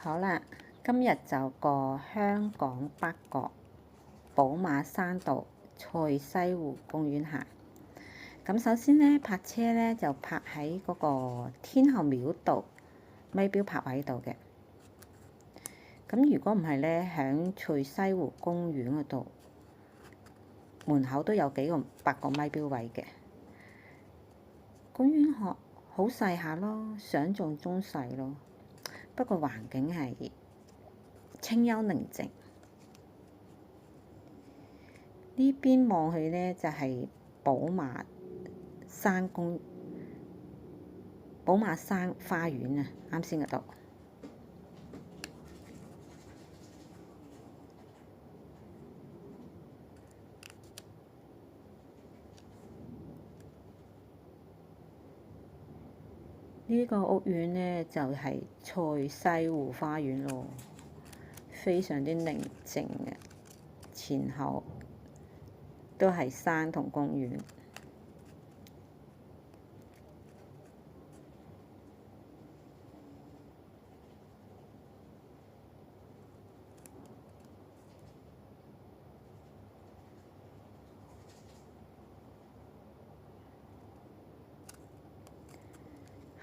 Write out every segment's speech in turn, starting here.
好啦，今日就過香港北角寶馬山道賽西湖公園行。咁首先呢，泊車呢就泊喺嗰個天后廟道咪標泊位度嘅。咁如果唔係呢，喺賽西湖公園嗰度門口都有8個咪標位嘅。公園好細下咯，想像中細咯。不過環境係清幽寧靜。呢邊望去呢，就係寶馬山花園啊！啱先嗰度。呢個屋苑呢，就係賽西湖花園咯，非常之寧靜嘅，前後都係山同公園。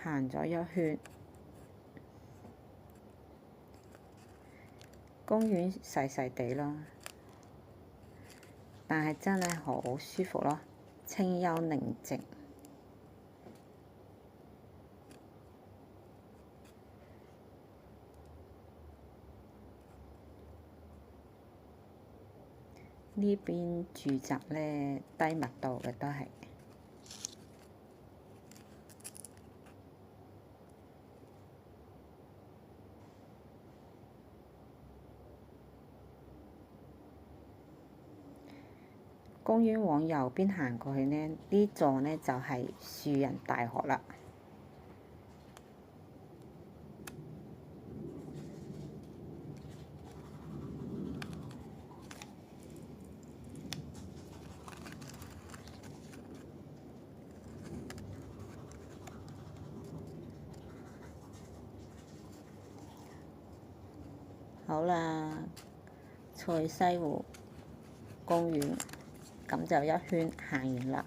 行咗一圈，公園細細地咯，但係真係好舒服咯，清幽寧靜。呢邊住宅呢，低密度嘅都係。公園往右邊行過去呢，呢座呢就係樹仁大學啦。好啦，賽西湖公園咁就一圈行完啦。